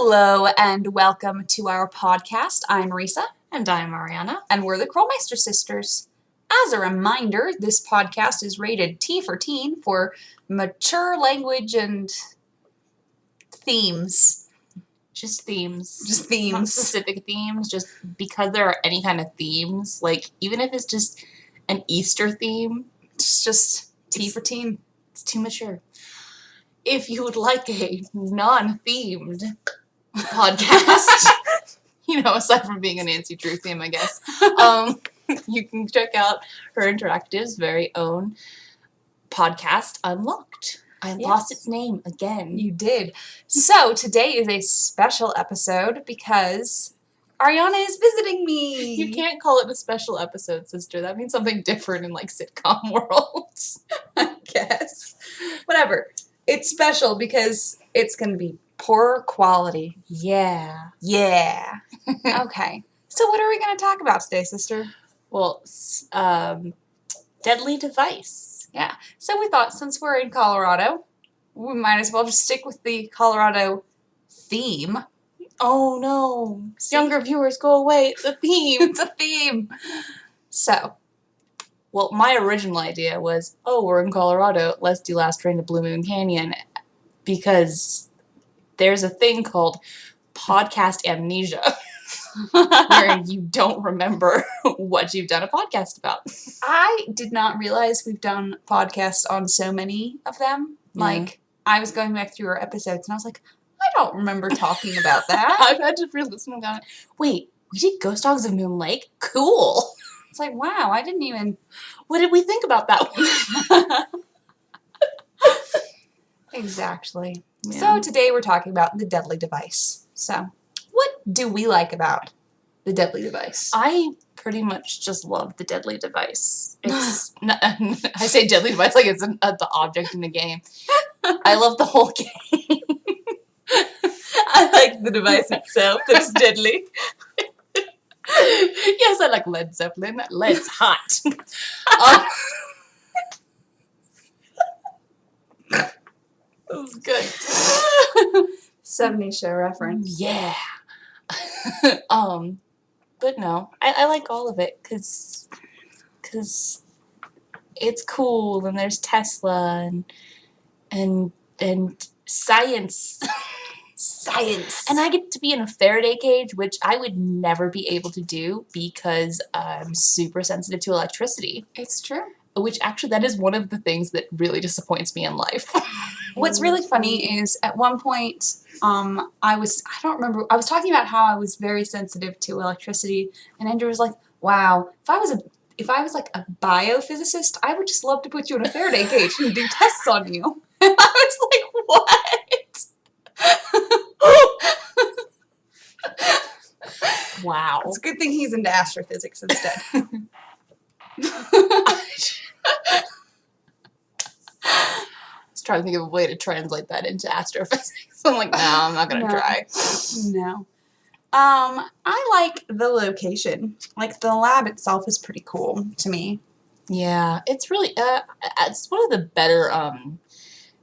Hello and welcome to our podcast. I'm Risa. And I'm Mariana. And we're the Krolmeister sisters. As a reminder, this podcast is rated T for teen for mature language and themes. Just themes. Just themes. Not specific themes, just because there are any kind of themes. Like, even if it's just an Easter theme. It's just T for teen. It's too mature. If you would like a non-themed podcast, aside from being a Nancy Drew theme, I guess, you can check out her Interactive's very own podcast, Unlocked. I lost its name again. You did. So today is a special episode because Ariana is visiting me. You can't call it a special episode, sister. That means something different in, sitcom world. I guess. Whatever. It's special because it's going to be poor quality. Yeah. Yeah. Okay. So what are we going to talk about today, sister? Well, deadly device. Yeah. So we thought since we're in Colorado, we might as well just stick with the Colorado theme. Oh, no. Younger viewers, go away. It's a theme. It's a theme. So. Well, my original idea was, we're in Colorado. Let's do Last Train to Blue Moon Canyon. Because there's a thing called podcast amnesia. Where you don't remember what you've done a podcast about. I did not realize we've done podcasts on so many of them. Yeah. I was going back through our episodes and I was like, I don't remember talking about that. I've had to re-listen to it. Wait, we did Ghost Dogs of Moon Lake? Cool. It's like, wow, I didn't even... What did we think about that one? Exactly. Yeah. So today we're talking about the deadly device. So what do we like about the deadly device? I pretty much just love the deadly device. It's I say deadly device like it's the object in the game. I love the whole game. I like the device itself. It's deadly. Yes, I like Led Zeppelin. Lead's hot. That was good. 70s show reference. Yeah. But no, I like all of it because it's cool and there's Tesla and science. Science. And I get to be in a Faraday cage, which I would never be able to do because I'm super sensitive to electricity. It's true. Which actually, that is one of the things that really disappoints me in life. What's really funny is at one point, I was talking about how I was very sensitive to electricity, and Andrew was like, wow, if I was like a biophysicist, I would just love to put you in a Faraday cage and do tests on you. And I was like, what? Wow. It's a good thing he's into astrophysics instead. I was trying to think of a way to translate that into astrophysics. I'm like, no, I'm not going to try. No. I like the location. Like, the lab itself is pretty cool to me. Yeah, it's really, it's one of the better,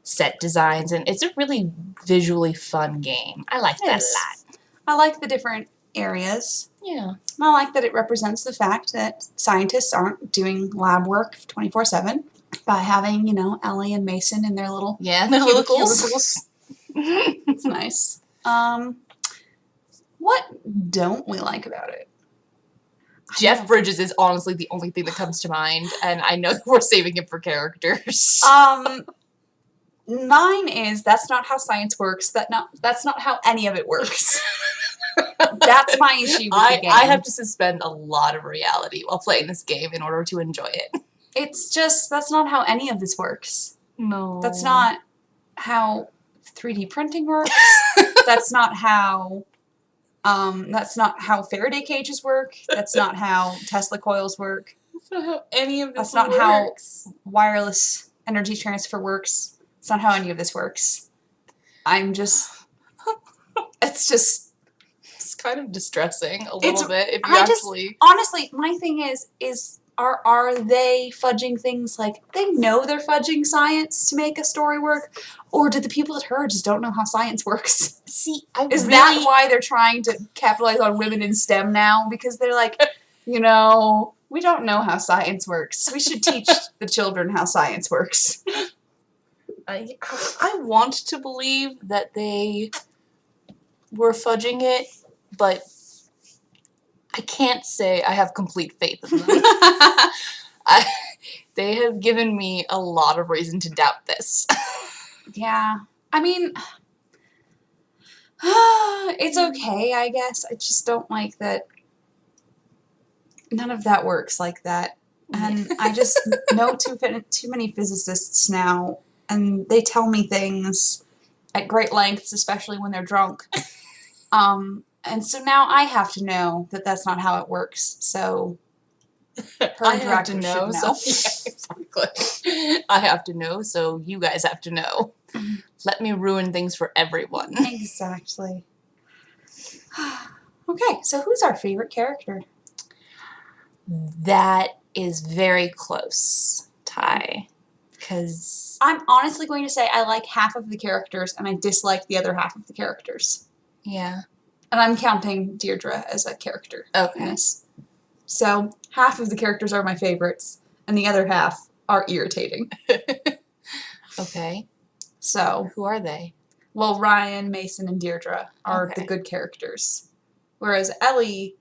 set designs, and it's a really visually fun game. I like that a lot. I like the different areas. Yeah. I like that it represents the fact that scientists aren't doing lab work 24/7 by having, Ellie and Mason in their little cubicles. It's nice. What don't we like about it? Jeff Bridges is honestly the only thing that comes to mind, and I know that we're saving him for characters. Mine is that's not how science works. That's not how any of it works. That's my issue with the game. I have to suspend a lot of reality while playing this game in order to enjoy it. It's just, that's not how any of this works. No. That's not how 3D printing works. That's not how Faraday cages work. That's not how Tesla coils work. That's not how any of this works. That's not how wireless energy transfer works. It's not how any of this works. It's kind of distressing a little bit if you honestly, my thing is are they fudging things like they know they're fudging science to make a story work, or do the people at her just don't know how science works? See, Is that why they're trying to capitalize on women in STEM now? Because they're like, we don't know how science works. We should teach the children how science works. I want to believe that they were fudging it, but I can't say I have complete faith in them. They have given me a lot of reason to doubt this. Yeah. I mean, it's okay, I guess. I just don't like that none of that works like that. And I just know too many physicists now, and they tell me things at great lengths, especially when they're drunk. And so now I have to know that that's not how it works. So I have to know. So yeah, exactly. I have to know, so you guys have to know. Let me ruin things for everyone. Exactly. Okay, so who's our favorite character? That is very close, Ty. Because I'm honestly going to say I like half of the characters and I dislike the other half of the characters. yeah. And I'm counting Deirdre as a character. Okay. Yes. So half of the characters are my favorites, and the other half are irritating. Okay. So who are they? Well, Ryan, Mason, and Deirdre are the good characters. Whereas Ellie,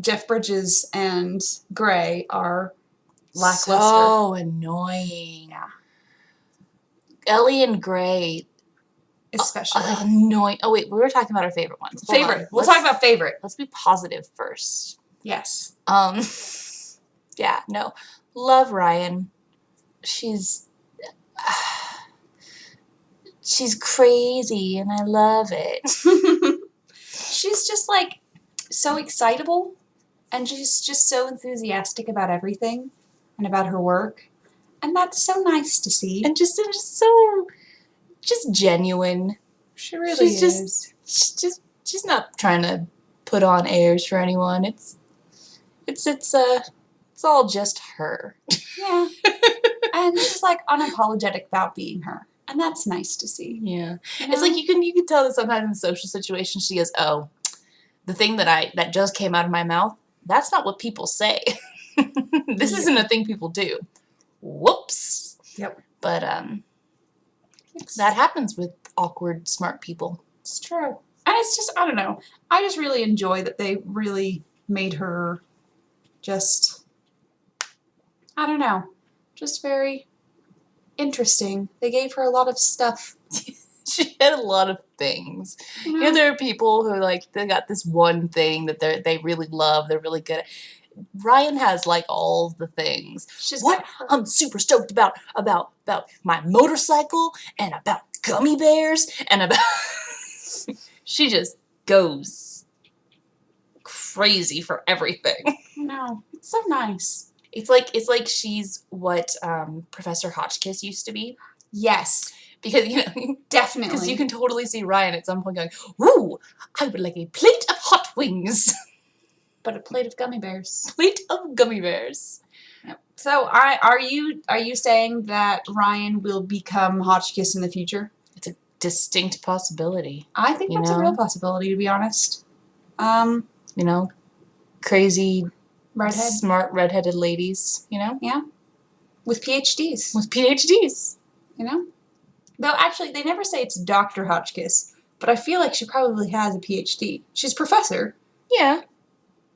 Jeff Bridges, and Gray are lackluster. So annoying. Yeah. Ellie and Gray. Especially. Annoying. Oh, wait. We were talking about our favorite ones. Hold favorite. on. We'll talk about favorite. Let's be positive first. Yes. Yeah, no. Love Ryan. She's crazy and I love it. She's just like so excitable, and she's just so enthusiastic about everything and about her work. And that's so nice to see. And just so genuine. She really is. She's not trying to put on airs for anyone. It's all just her. Yeah. And she's like unapologetic about being her. And that's nice to see. Yeah. You know? It's like you can tell that sometimes in social situations she goes, "Oh, the thing that just came out of my mouth, that's not what people say. This isn't a thing people do. Whoops." Yep. But that happens with awkward smart people. It's true. And it's just, I don't know. I just really enjoy that they really made her just, I don't know, just very interesting. They gave her a lot of stuff. She had a lot of things. You You know, there are people who they got this one thing that they really love. They're really good at. Ryan has all the things. I'm super stoked about my motorcycle and about gummy bears and about. She just goes crazy for everything. No, it's so nice. It's like she's what Professor Hotchkiss used to be. Yes. Because, definitely. Because you can totally see Ryan at some point going, "Ooh, I would like a plate of hot wings." But a plate of gummy bears. Plate of gummy bears. Yep. So are you saying that Ryan will become Hotchkiss in the future? It's a distinct possibility. I think that's a real possibility, to be honest. Crazy Redhead. smart redheaded ladies, Yeah. With PhDs. With PhDs. Though actually they never say it's Dr. Hotchkiss, but I feel like she probably has a PhD. She's professor. Yeah.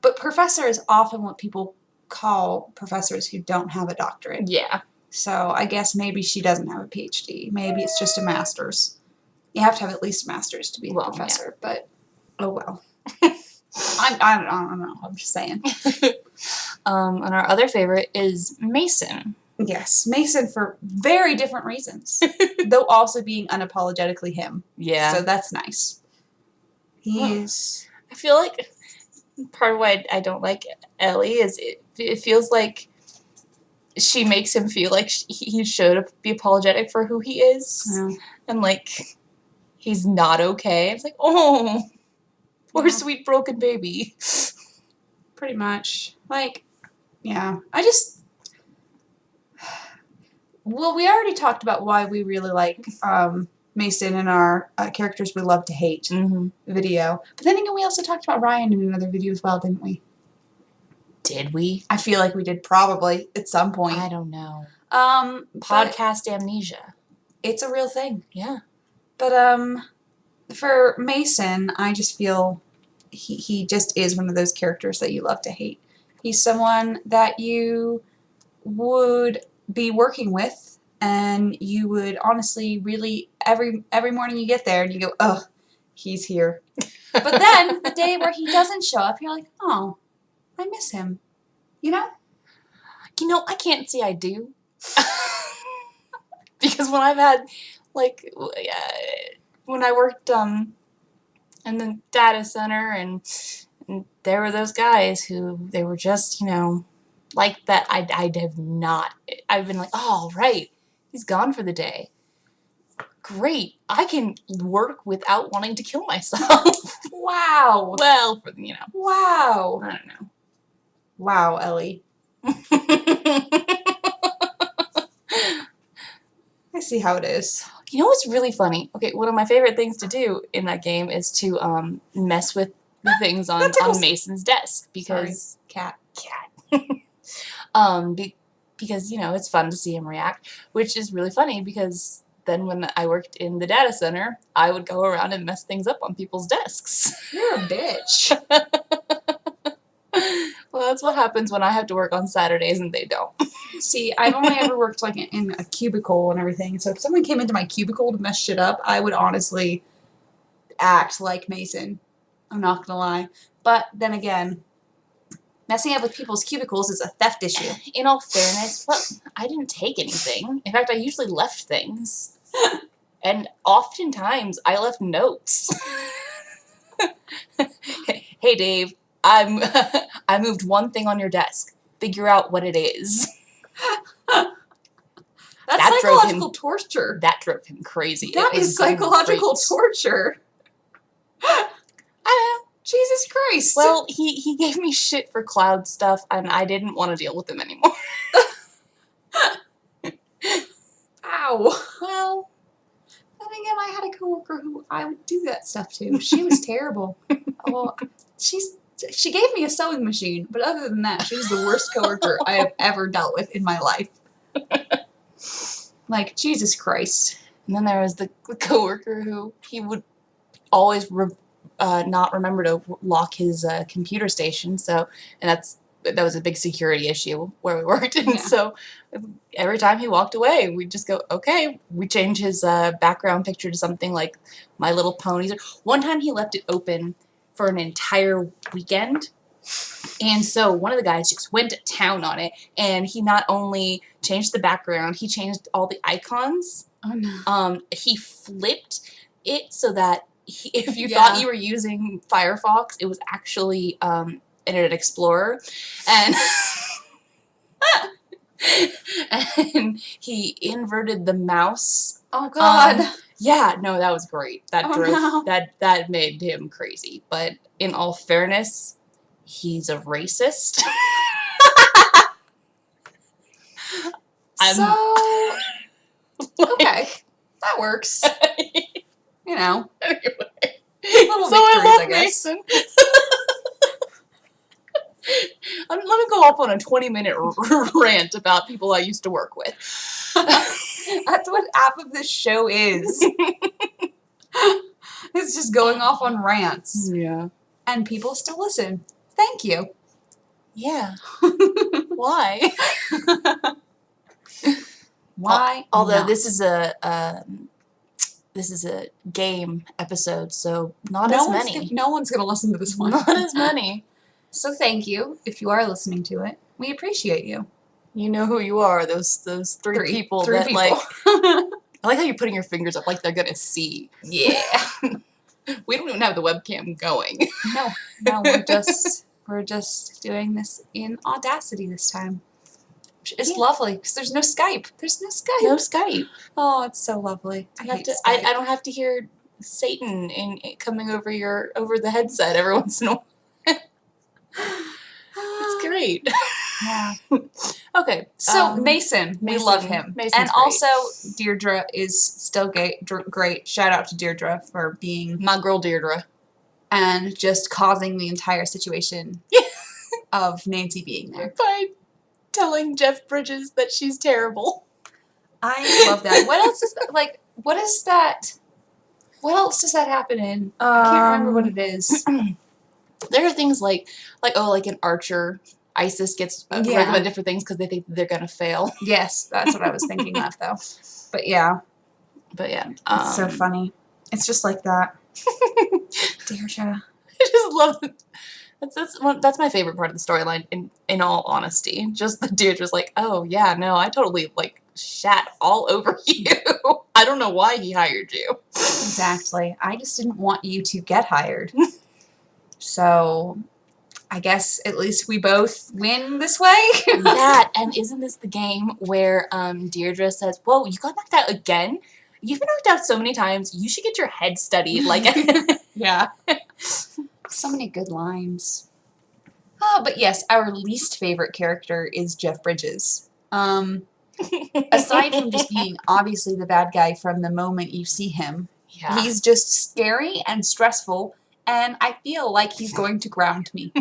But professor is often what people call professors who don't have a doctorate. Yeah. So I guess maybe she doesn't have a PhD. Maybe it's just a master's. You have to have at least a master's to be a professor, but oh well. I don't know. I'm just saying. And our other favorite is Mason. Yes, Mason for very different reasons, though also being unapologetically him. Yeah. So that's nice. He's. I feel like part of why I don't like Ellie is it feels like she makes him feel like he should be apologetic for who he is. Yeah. And he's not okay. It's like, oh, poor sweet broken baby. Pretty much. Yeah. Well, we already talked about why we really like Mason and our characters we love to hate video. But then again, we also talked about Ryan in another video as well, didn't we? Did we? I feel like we did probably at some point. I don't know. Podcast amnesia. It's a real thing. Yeah. But for Mason, I just feel he just is one of those characters that you love to hate. He's someone that you would be working with, and you would honestly really every morning you get there and you go, oh, he's here. But then the day where he doesn't show up, you're like, oh, I miss him. You know? You know, I can't say I do. Because when I've had, like, when I worked in the data center, and there were those guys who, they were just, you know, like that. I've been like, oh, right, he's gone for the day. Great, I can work without wanting to kill myself. Wow. Well, you know. Wow. I don't know. Wow, Ellie. I see how it is. You know what's really funny? Okay, one of my favorite things to do in that game is to mess with the things on Mason's desk, because cat. Because, you know, it's fun to see him react, which is really funny because then when I worked in the data center, I would go around and mess things up on people's desks. You're a bitch. Well, that's what happens when I have to work on Saturdays and they don't. See, I've only ever worked like in a cubicle and everything, so if someone came into my cubicle to mess shit up, I would honestly act like Mason. I'm not gonna lie. But then again, messing up with people's cubicles is a theft issue. In all fairness, well, I didn't take anything. In fact, I usually left things. And oftentimes, I left notes. Hey, Dave, I moved one thing on your desk. Figure out what it is. That's psychological torture. That drove him crazy. That is psychological torture. I don't know. Jesus Christ. Well, he gave me shit for cloud stuff, and I didn't want to deal with him anymore. Ow. Well, then again, I had a coworker who I would do that stuff to. She was terrible. Well, she gave me a sewing machine, but other than that, she was the worst coworker I have ever dealt with in my life. Like, Jesus Christ. And then there was the coworker who he would always not remember to lock his computer station. So, and that was a big security issue where we worked. And so every time he walked away, we'd just go, okay, we change his background picture to something like My Little Ponies. One time he left it open for an entire weekend. And so one of the guys just went to town on it, and he not only changed the background, he changed all the icons. Oh, no. He flipped it so that if you thought you were using Firefox, it was actually Internet Explorer. And and he inverted the mouse. Oh, God. Yeah, no, that was great. That made him crazy. But in all fairness, he's a racist. Okay, that works. You know, anyway, little victories, I guess. Mason. Let me go off on a 20-minute rant about people I used to work with. That's what half of this show is. It's just going off on rants. Yeah. And people still listen. Thank you. Yeah. Why? Why? Although not? this is a game episode, so not as many. No one's going to listen to this one. Not as many. So thank you if you are listening to it. We appreciate you. You know who you are. Those three people that like. I like how you're putting your fingers up like they're gonna see. Yeah. We don't even have the webcam going. No, we're just doing this in Audacity this time. Which is lovely because there's no Skype. No Skype. Oh, it's so lovely. I don't have to hear Satan coming over the headset every once in a while. It's great. Yeah. Okay. So Mason, we love him. Mason's And great. also Deirdre is still great. Shout out to Deirdre for being My girl Deirdre. and just causing the entire situation of Nancy being there. By telling Jeff Bridges that she's terrible. I love that. What else is that? Like, what is that? What else does that happen in? I can't remember what it is. There are things like an archer, ISIS gets recommend different things because they think they're gonna fail. Yes, that's what I was thinking of, though. But yeah. It's so funny. It's just like that. Deirdre. I just love it. That's my favorite part of the storyline, in all honesty. Just the Deirdre's like, oh yeah, no, I totally like shat all over you. I don't know why he hired you. Exactly. I just didn't want you to get hired. So I guess at least we both win this way. That, and isn't this the game where Deirdre says, whoa, you got knocked out again? You've been knocked out so many times, you should get your head studied. Like, yeah. So many good lines. But yes, our least favorite character is Jeff Bridges. Aside from just being obviously the bad guy from the moment you see him, he's just scary and stressful, and I feel like he's going to ground me.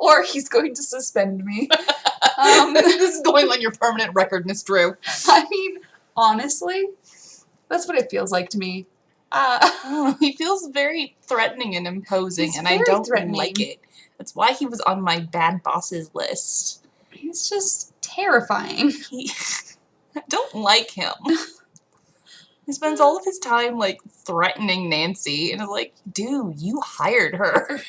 Or he's going to suspend me. This is going on your permanent record, Miss Drew. I mean, honestly, that's what it feels like to me. He feels very threatening and imposing, and I don't like it. That's why he was on my bad bosses list. He's just terrifying. I don't like him. He spends all of his time, like, threatening Nancy, and is like, dude, you hired her.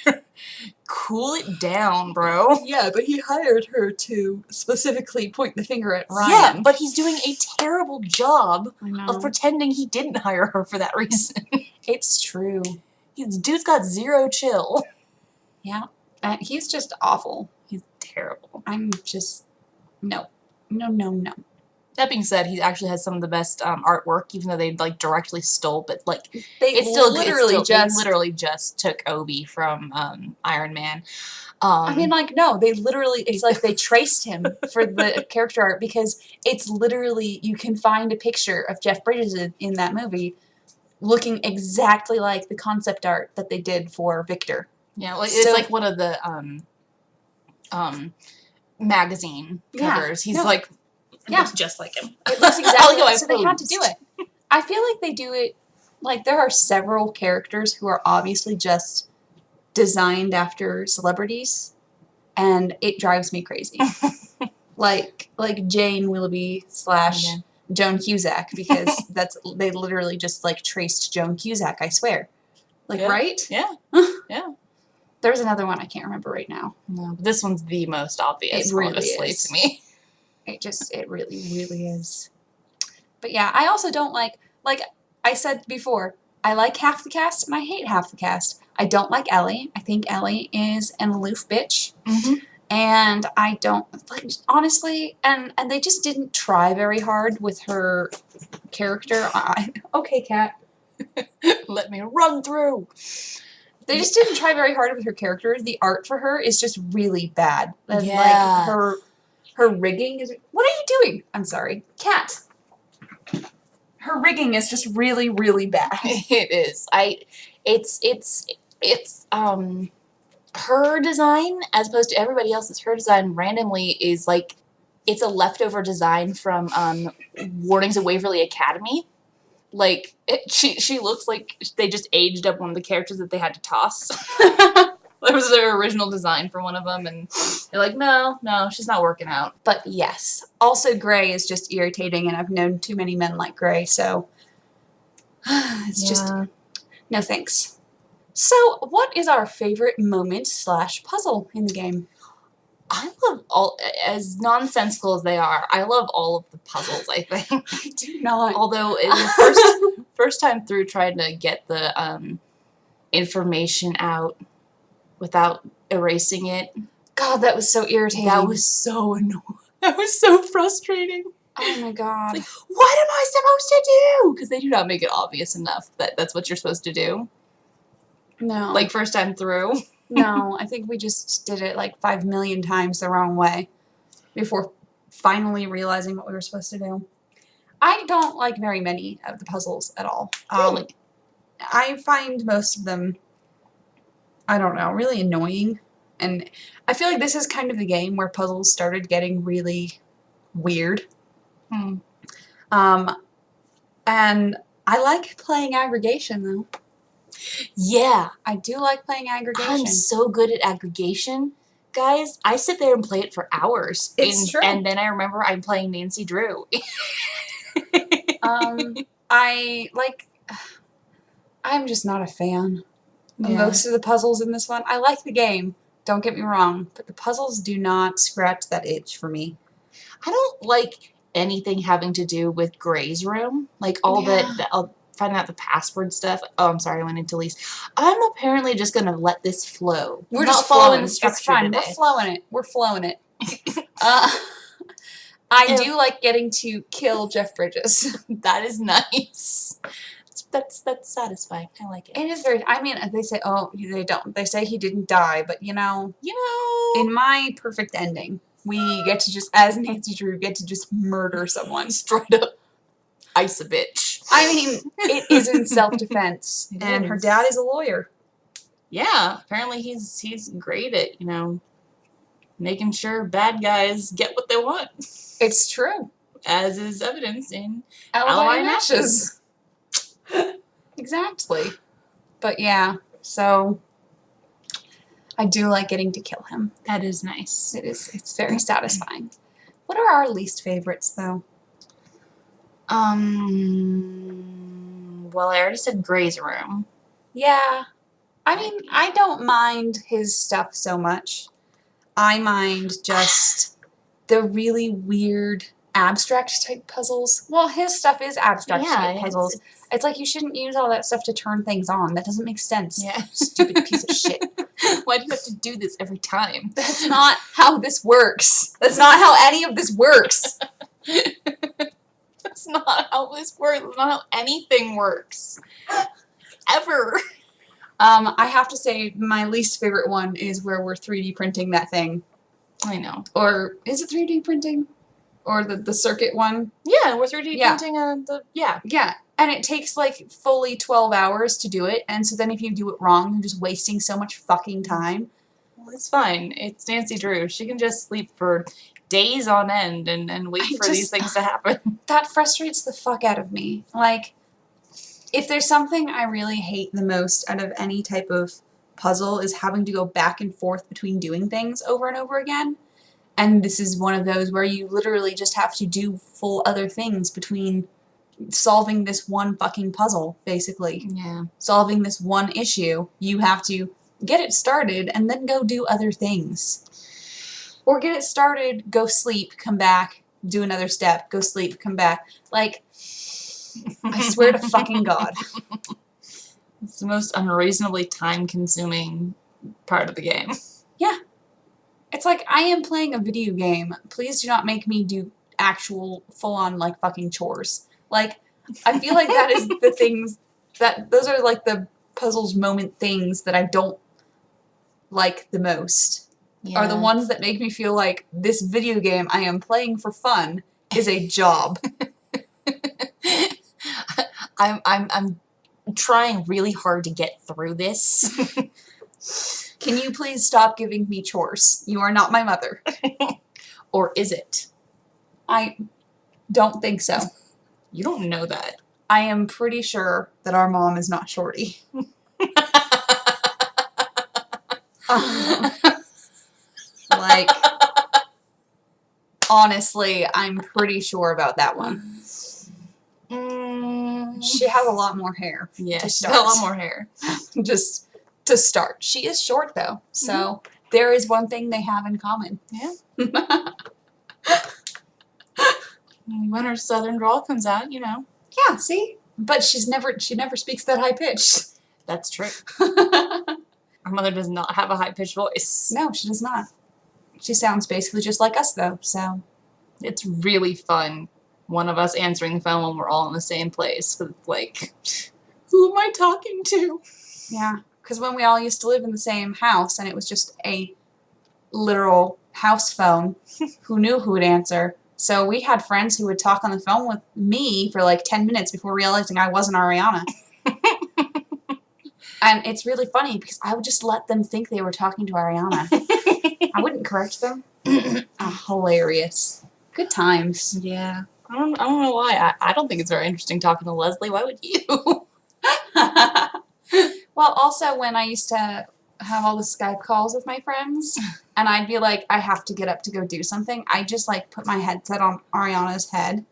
Cool it down, bro. Yeah, but he hired her to specifically point the finger at Ryan. Yeah, but he's doing a terrible job of pretending he didn't hire her for that reason. It's true. Dude's got zero chill. Yeah. He's just awful. He's terrible. I'm just... No. That being said, he actually has some of the best artwork, even though they like directly stole. But like, they literally just took Obi from Iron Man. I mean, like, no, it's like they traced him for the character art because it's literally, you can find a picture of Jeff Bridges in that movie looking exactly like the concept art that they did for Victor. Yeah, like it's like one of the magazine covers. He's like. It looks just like him. It looks exactly like him, so they had to do it. I feel like they do it, like there are several characters who are obviously just designed after celebrities, and it drives me crazy. like Jane Willoughby / Joan Cusack, because they literally just like traced Joan Cusack, I swear. Like, right? Yeah. Yeah. There's another one I can't remember right now. No, but this one's the most obvious, honestly, to me. It really, really is. But yeah, I also don't like I said before, I like half the cast and I hate half the cast. I don't like Ellie. I think Ellie is an aloof bitch. Mm-hmm. And I don't, like, honestly, and they just didn't try very hard with her character. Okay, Kat. Let me run through. They just didn't try very hard with her character. The art for her is just really bad. And, yeah. like, her rigging is... What are you doing? I'm sorry. Kat. Her rigging is just really, really bad. It is. It's her design, as opposed to everybody else's, her design randomly is like, it's a leftover design from Warnings of Waverly Academy. Like, she looks like they just aged up one of the characters that they had to toss. That was their original design for one of them, and they're like, no, she's not working out. But yes, also Gray is just irritating, and I've known too many men like Gray, so it's just, no thanks. So, what is our favorite moment / puzzle in the game? I love all, as nonsensical as they are, I love all of the puzzles, I think. I do not. Although, in the first time through trying to get the information out without erasing it. God, that was so irritating. That was so annoying. That was so frustrating. Oh my God. Like, what am I supposed to do? Because they do not make it obvious enough that that's what you're supposed to do. No. Like, first time through. No, I think we just did it like 5 million times the wrong way before finally realizing what we were supposed to do. I don't like very many of the puzzles at all. Really? I find most of them, I don't know, really annoying. And I feel like this is kind of the game where puzzles started getting really weird. Hmm. And I like playing aggregation, though. Yeah. I do like playing aggregation. I'm so good at aggregation. Guys, I sit there and play it for hours. It's true. And then I remember I'm playing Nancy Drew. I'm just not a fan of Yeah. most of the puzzles in this one. I like the game, don't get me wrong, but the puzzles do not scratch that itch for me. I don't like anything having to do with Gray's room. Like all that I'll find out the password stuff. Oh, I'm sorry, I went into Lise. I'm apparently just gonna let this flow. We're not just following flowing. the It's structure fine. today. We're flowing it. I do like getting to kill Jeff Bridges. That is nice. That's satisfying. I like it. It is very. I mean, they say, oh, they don't. They say he didn't die, but You know. in my perfect ending, we get to just, as Nancy Drew, get to just murder someone. Straight up ice a bitch. I mean, it is in self-defense, It and her is. dad is a lawyer. Yeah, apparently he's great at, making sure bad guys get what they want, It's true. as is evidenced in Alibi and matches. Exactly. But yeah, so I do like getting to kill him. That is nice. It's very satisfying. What are our least favorites, though? Well, I already said Gray's room. Yeah. I mean, I don't mind his stuff so much. I mind just the really weird abstract type puzzles. Well, his stuff is abstract type puzzles. It's like you shouldn't use all that stuff to turn things on. That doesn't make sense. Yeah. Stupid piece of shit. Why do you have to do this every time? That's not how this works. That's not how any of this works. That's not how this works. That's not how anything works. Ever. I have to say my least favorite one is where we're 3D printing that thing. I know. Or is it 3D printing? Or the circuit one? Yeah, we're 3D Yeah. printing yeah. Yeah. And it takes like fully 12 hours to do it. And so then if you do it wrong, you're just wasting so much fucking time. Well, it's fine. It's Nancy Drew. She can just sleep for days on end and wait for these things to happen. That frustrates the fuck out of me. Like, if there's something I really hate the most out of any type of puzzle is having to go back and forth between doing things over and over again. And this is one of those where you literally just have to do full other things between solving this one fucking puzzle, basically. Yeah. Solving this one issue. You have to get it started and then go do other things. Or get it started, go sleep, come back, do another step, go sleep, come back. Like, I swear to fucking God. It's the most unreasonably time-consuming part of the game. Yeah. It's like, I am playing a video game. Please do not make me do actual, full-on, like, fucking chores. Like, I feel like that is the things those are, like, the puzzles moment things that I don't like the most. Yeah. Are the ones that make me feel like this video game I am playing for fun is a job. I'm trying really hard to get through this. Can you please stop giving me chores? You are not my mother. Or is it? I don't think so. You don't know that. I am pretty sure that our mom is not Shorty. Like, honestly, I'm pretty sure about that one. She has a lot more hair. Yeah, to she's start. got a lot more hair. Just to start. She is short, though. So there is one thing they have in common. Yeah. When her southern drawl comes out, Yeah, see? But she never speaks that high pitched. That's true. Her mother does not have a high-pitched voice. No, she does not. She sounds basically just like us, though, so. It's really fun, one of us answering the phone when we're all in the same place. But like, who am I talking to? Yeah. Because when we all used to live in the same house and it was just a literal house phone, who knew who would answer? So we had friends who would talk on the phone with me for like 10 minutes before realizing I wasn't Ariana. And it's really funny because I would just let them think they were talking to Ariana. I wouldn't correct them. Hilarious. Good times. Yeah. I don't know why. I don't think it's very interesting talking to Leslie. Why would you? Well, also when I used to have all the Skype calls with my friends, and I'd be like, I have to get up to go do something, I'd just like put my headset on Ariana's head,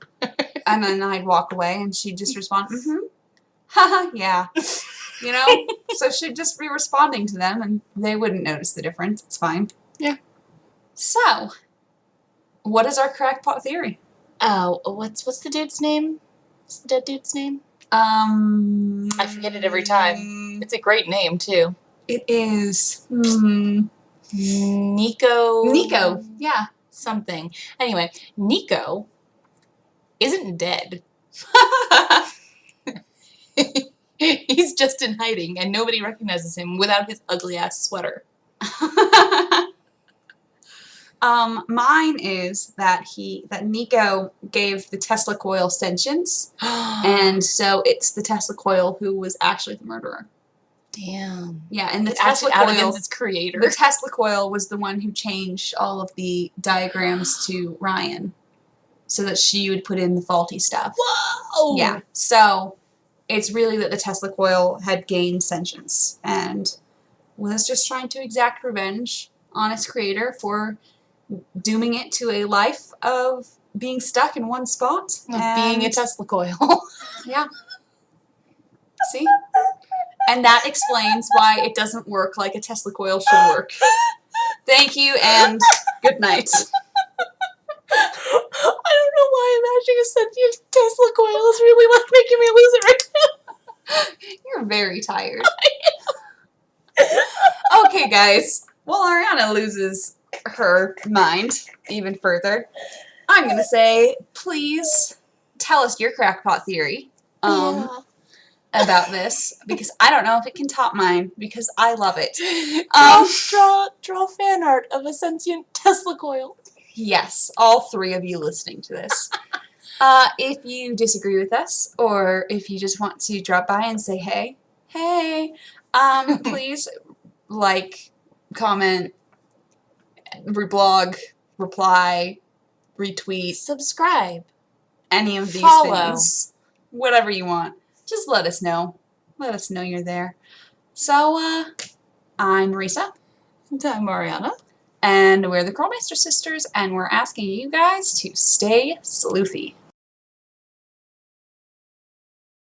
and then I'd walk away, and she'd just respond, haha, yeah. You know? So she'd just be responding to them, and they wouldn't notice the difference. It's fine. Yeah. So, what is our crackpot theory? Oh, what's the dude's name? What's the dead dude's name? I forget it every time. It's a great name, too. It is. Nico. Yeah. Something. Anyway, Nico isn't dead. He's just in hiding, and nobody recognizes him without his ugly-ass sweater. Mine is that Nico gave the Tesla coil sentience, and so it's the Tesla coil who was actually the murderer. Damn. Yeah, and the It's Tesla actually out coil, against its creator. the Tesla coil was the one who changed all of the diagrams to Ryan, so that she would put in the faulty stuff. Whoa! Yeah, so it's really that the Tesla coil had gained sentience and was just trying to exact revenge on its creator for dooming it to a life of being stuck in one spot. Being a Tesla coil. Yeah. See? And that explains why it doesn't work like a Tesla coil should work. Thank you and good night. I don't know why imagining a sentient Tesla coil is really like making me lose it right now. You're very tired. Okay, guys. While Ariana loses her mind even further, I'm going to say, please tell us your crackpot theory about this, because I don't know if it can top mine, because I love it. Draw fan art of a sentient Tesla coil. Yes, all three of you listening to this. If you disagree with us, or if you just want to drop by and say hey, please like, comment, reblog, reply, retweet, Subscribe. any of these Follow. things. Whatever you want. Just let us know. Let us know you're there. So, I'm Marisa. And I'm Mariana. And we're the Krolmeister sisters, and we're asking you guys to stay sleuthy.